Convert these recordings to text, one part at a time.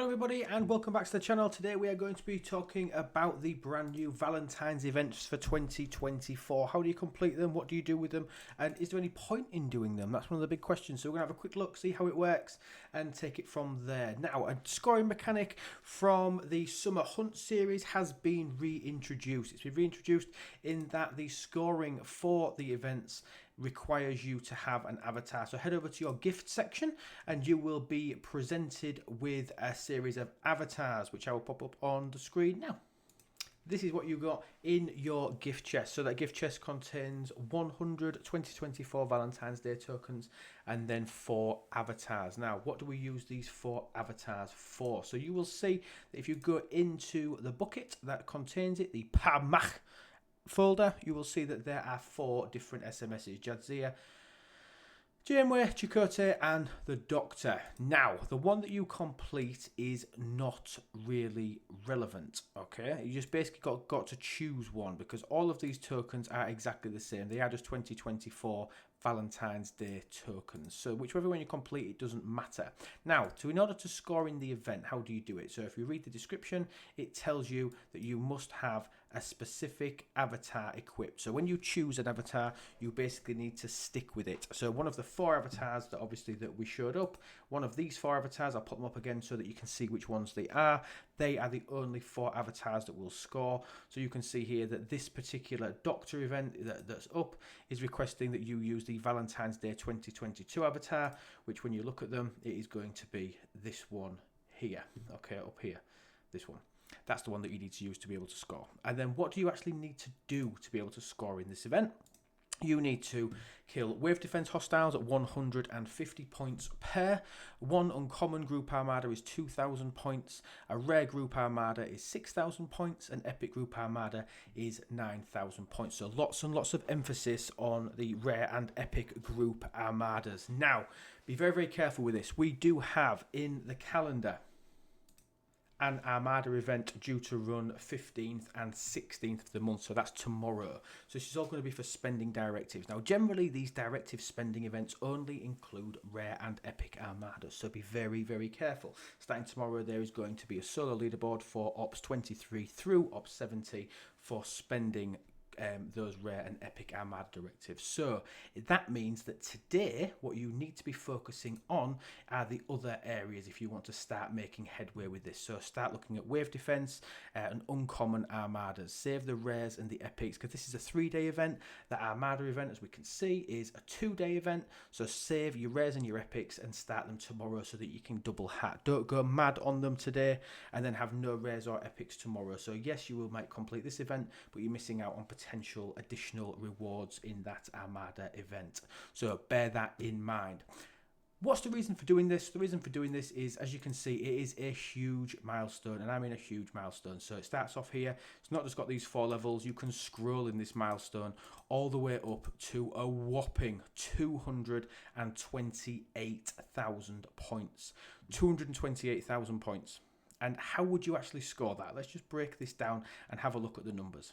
everybody and welcome back to the channel. Today we are going to be talking about the brand new Valentine's events for 2024. How do you complete them? What do you do with them? And is there any point in doing them? That's one of the big questions. So we're going to have a quick look, see how it works and take it from there. Now, a scoring mechanic from the Summer Hunt series has been reintroduced. It's been reintroduced in that the scoring for the events requires you to have an avatar. So head over to your gift section and you will be presented with a series of avatars, which I will pop up on the screen now. This is what you got in your gift chest. So that gift chest contains 100 2024 Valentine's Day tokens and then 4 avatars. Now, what do we use these 4 avatars for? So you will see that if you go into the bucket that contains it, the Pamach folder, you will see that there are 4 different SMSs: Jadzia, Janeway, Chakotay and the Doctor. Now, the one that you complete is not really relevant, okay? You just basically got to choose one because all of these tokens are exactly the same. They are just 2024 Valentine's Day tokens. So whichever one you complete, it doesn't matter. Now, in order to score in the event, how do you do it? So if you read the description, it tells you that you must have a specific avatar equipped. So when you choose an avatar, you basically need to stick with it. So one of the 4 avatars that we showed up, one of these 4 avatars, I'll put them up again so that you can see which ones they are. They are the only 4 avatars that will score. So you can see here that this particular Doctor event that's up is requesting that you use the Valentine's Day 2022 avatar, which when you look at them, it is going to be this one here. Okay, up here, this one. That's the one that you need to use to be able to score. And then what do you actually need to do to be able to score in this event? You need to kill wave defense hostiles at 150 points per. One uncommon group armada is 2,000 points. A rare group armada is 6,000 points. An epic group armada is 9,000 points. So lots and lots of emphasis on the rare and epic group armadas. Now, be very, very careful with this. We do have in the calendar an Armada event due to run 15th and 16th of the month, so that's tomorrow. So this is all going to be for spending directives. Now, generally, these directive spending events only include rare and epic armadas, so be very, very careful. Starting tomorrow, there is going to be a solo leaderboard for Ops 23 through Ops 70 for spending those rare and epic armada directives. So that means that today what you need to be focusing on are the other areas if you want to start making headway with this. So start looking at wave defense and uncommon armadas. Save the rares and the epics because this is a 3-day event. The armada event, as we can see, is a 2-day event. So save your rares and your epics and start them tomorrow so that you can double hat. Don't go mad on them today and then have no rares or epics tomorrow. So yes, you might complete this event, but you're missing out on potential additional rewards in that Armada event. So bear that in mind. What's the reason for doing this? The reason for doing this is, as you can see, it is a huge milestone, and I mean a huge milestone. So it starts off here. It's not just got these 4 levels. You can scroll in this milestone all the way up to a whopping 228,000 points. 228,000 points. And how would you actually score that? Let's just break this down and have a look at the numbers.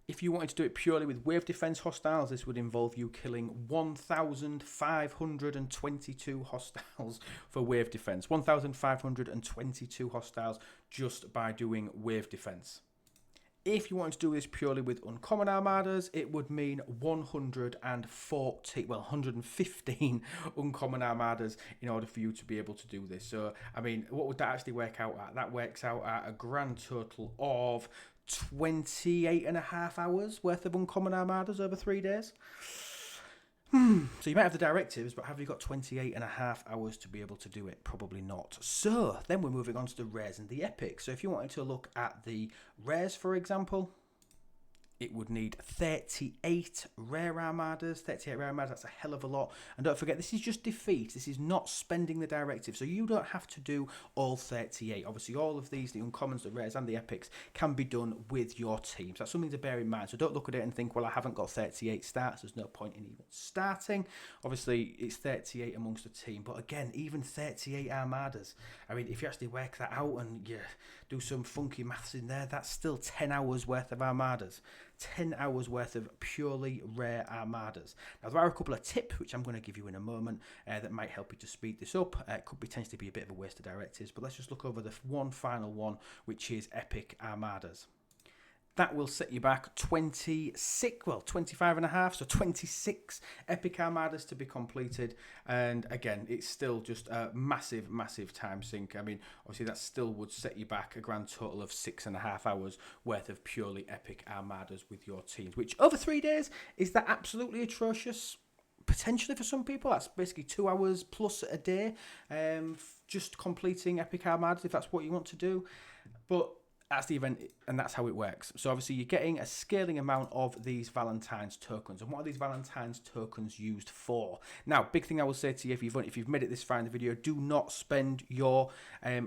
If you wanted to do it purely with wave defense hostiles, this would involve you killing 1,522 hostiles for wave defense. 1,522 hostiles just by doing wave defense. If you want to do this purely with uncommon armadas, it would mean 115 uncommon armadas in order for you to be able to do this. So, I mean, what would that actually work out at? That works out at a grand total of 28.5 hours worth of uncommon armadas over 3 days. So you might have the directives, but have you got 28.5 hours to be able to do it? Probably not. So then we're moving on to the rares and the epics. So if you wanted to look at the rares, for example, it would need 38 rare armadas. 38 rare armadas, that's a hell of a lot. And don't forget, this is just defeat. This is not spending the directive. So you don't have to do all 38. Obviously, all of these, the uncommons, the rares, and the epics, can be done with your teams. That's something to bear in mind. So don't look at it and think, well, I haven't got 38 starts. There's no point in even starting. Obviously, it's 38 amongst the team. But again, even 38 armadas. I mean, if you actually work that out and you do some funky maths in there, that's still 10 hours worth of armadas. 10 hours worth of purely rare armadas. Now, there are a couple of tips which I'm going to give you in a moment that might help you to speed this up. It could potentially be a bit of a waste of directives, but let's just look over the one final one, which is epic armadas. That will set you back 25 and a half, so 26 epic armadas to be completed. And again, it's still just a massive, massive time sink. I mean, obviously that still would set you back a grand total of 6.5 hours worth of purely epic armadas with your teams, which over 3 days, is that absolutely atrocious? Potentially for some people, that's basically 2 hours plus a day, just completing epic armadas if that's what you want to do. But that's the event, and that's how it works. So obviously you're getting a scaling amount of these Valentines tokens. And what are these Valentines tokens used for? Now, big thing I will say to you, if you've made it this far in the video, do not spend your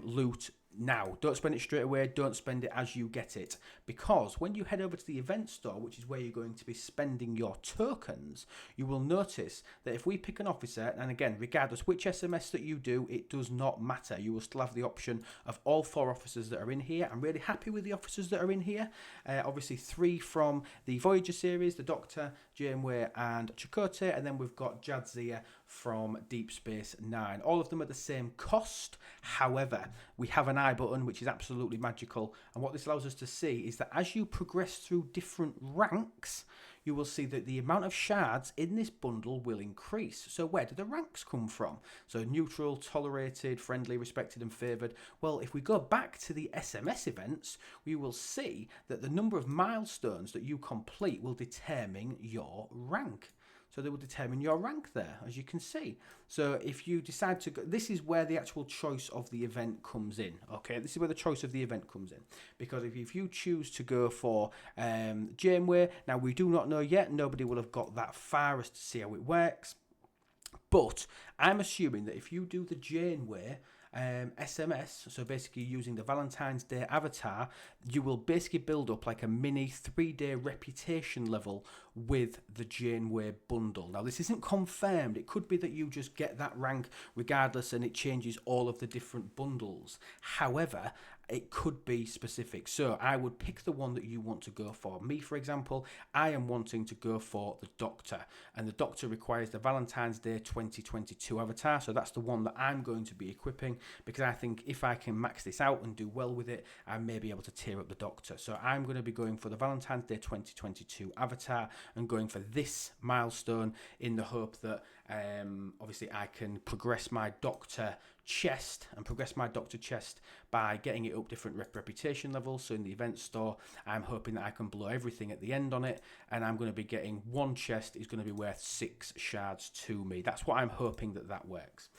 loot now. Don't spend it straight away. Don't spend it as you get it, because when you head over to the event store, which is where you're going to be spending your tokens, you will notice that if we pick an officer, and again, regardless which SMS that you do, it does not matter. You will still have the option of all 4 officers that are in here. I'm really happy with the officers that are in here. Obviously 3 from the Voyager series, the Doctor, Janeway and Chakotay, and then we've got Jadzia from Deep Space Nine. All of them at the same cost. However, we have an I button, which is absolutely magical. And what this allows us to see is that as you progress through different ranks, you will see that the amount of shards in this bundle will increase. So where do the ranks come from? So neutral, tolerated, friendly, respected and favoured. Well, if we go back to the SMS events, we will see that the number of milestones that you complete will determine your rank. So they will determine your rank there, as you can see. So if you decide to go, this is where the actual choice of the event comes in. Okay, this is where the choice of the event comes in. Because if you choose to go for Janeway, now we do not know yet, nobody will have got that far as to see how it works. But I'm assuming that if you do the Janeway SMS, so basically using the Valentine's Day avatar, you will basically build up like a mini 3-day reputation level with the Janeway bundle. Now, this isn't confirmed. It could be that you just get that rank regardless and it changes all of the different bundles. However, it could be specific. So I would pick the one that you want to go for. Me, for example, I am wanting to go for the Doctor, and the Doctor requires the Valentine's Day 2022 avatar. So that's the one that I'm going to be equipping, because I think if I can max this out and do well with it, I may be able to tier up the Doctor. So I'm going to be going for the Valentine's Day 2022 avatar and going for this milestone in the hope that obviously I can progress my Doctor chest by getting it up different reputation levels. So in the event store, I'm hoping that I can blow everything at the end on it, and I'm going to be getting one chest is going to be worth 6 shards to me. That's what I'm hoping that works.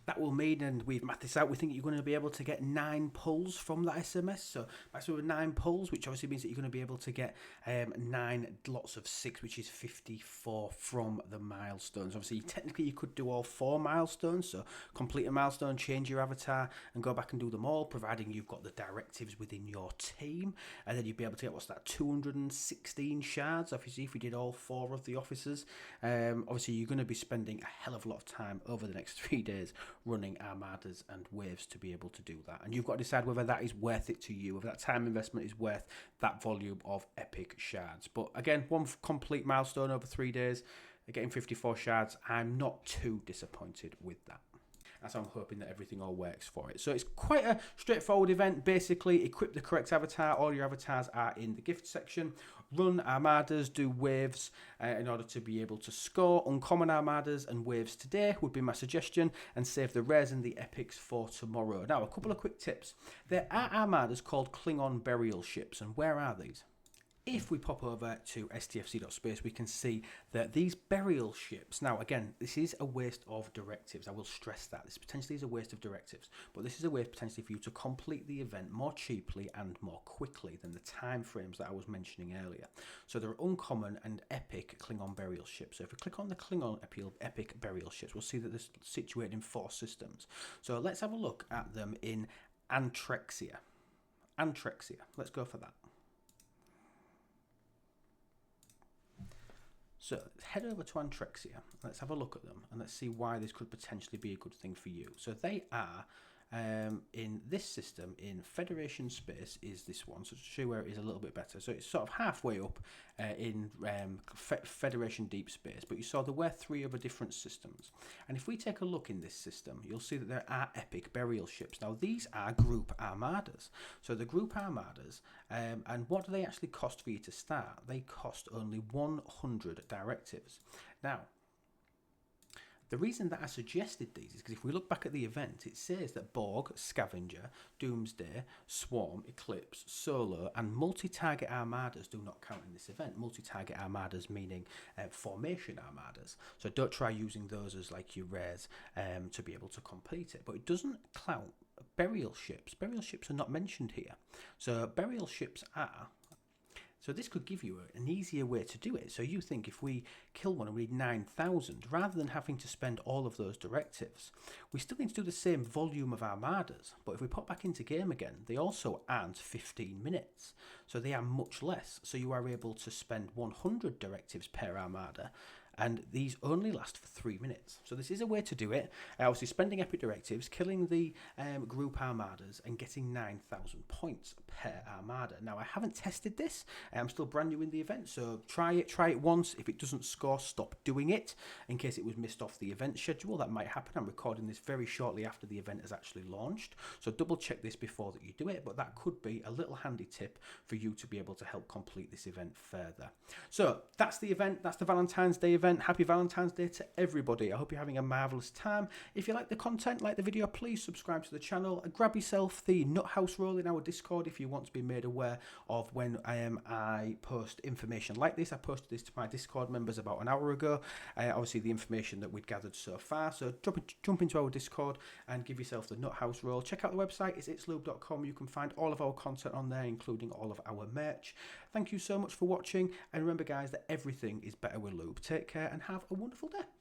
That will mean, and we've mapped this out, we think you're going to be able to get 9 pulls from that SMS. So that's with 9 pulls, which obviously means that you're going to be able to get 9 lots of 6, which is 54 from the milestones. Obviously, technically you could do all 4 milestones. So complete a milestone, change your avatar, and go back and do them all, providing you've got the directives within your team. And then you'd be able to get, 216 shards, obviously, if we did all 4 of the officers. Obviously, you're going to be spending a hell of a lot of time over the next 3 days running armadas and waves to be able to do that, and you've got to decide whether that is worth it to you, whether that time investment is worth that volume of epic shards. But again, one complete milestone over 3 days, getting 54 shards, I'm not too disappointed with that. As I'm hoping that everything all works for it. So it's quite a straightforward event. Basically, equip the correct avatar. All your avatars are in the gift section. Run armadas, do waves in order to be able to score uncommon armadas and waves today would be my suggestion, and save the rares and the epics for tomorrow. Now, a couple of quick tips. There are armadas called Klingon burial ships, and where are these? If we pop over to stfc.space, we can see that these burial ships, now again, this is a waste of directives. I will stress that. This potentially is a waste of directives, but this is a way potentially for you to complete the event more cheaply and more quickly than the time frames that I was mentioning earlier. So there are uncommon and epic Klingon burial ships. So if we click on the Klingon epic burial ships, we'll see that they're situated in 4 systems. So let's have a look at them in Antrexia. Let's go for that. So head over to Antrexia, let's have a look at them, and let's see why this could potentially be a good thing for you. So they are in this system in Federation space is this one. So to show you where it is a little bit better. So it's sort of halfway up in Federation deep space, but you saw there were 3 other different systems. And if we take a look in this system, you'll see that there are epic burial ships. Now these are group armadas. So the group armadas, and what do they actually cost for you to start? They cost only 100 directives. Now, the reason that I suggested these is because if we look back at the event, it says that Borg, Scavenger, Doomsday, Swarm, Eclipse, Solo, and multi-target armadas do not count in this event. Multi-target armadas meaning formation armadas. So don't try using those as like your rares to be able to complete it. But it doesn't count burial ships. Burial ships are not mentioned here. So burial ships are... So this could give you an easier way to do it. So you think if we kill one and we need 9,000, rather than having to spend all of those directives, we still need to do the same volume of armadas. But if we pop back into game again, they also aren't 15 minutes. So they are much less. So you are able to spend 100 directives per armada. And these only last for 3 minutes. So this is a way to do it. Obviously spending epic directives, killing the group armadas and getting 9,000 points per armada. Now I haven't tested this. I'm still brand new in the event. So try it once. If it doesn't score, stop doing it. In case it was missed off the event schedule, that might happen. I'm recording this very shortly after the event has actually launched. So double check this before that you do it. But that could be a little handy tip for you to be able to help complete this event further. So that's the event. That's the Valentine's Day event. Happy Valentine's Day to everybody. I hope you're having a marvellous time. If you like the content, like the video, please subscribe to the channel and grab yourself the Nut House role in our Discord if you want to be made aware of when I post information like this. I posted this to my Discord members about an hour ago. Obviously the information that we'd gathered so far. So jump into our Discord and give yourself the Nut House role. Check out the website, it's itslube.com. You can find all of our content on there, including all of our merch. Thank you so much for watching, and remember guys that everything is better with lube. Take care and have a wonderful day.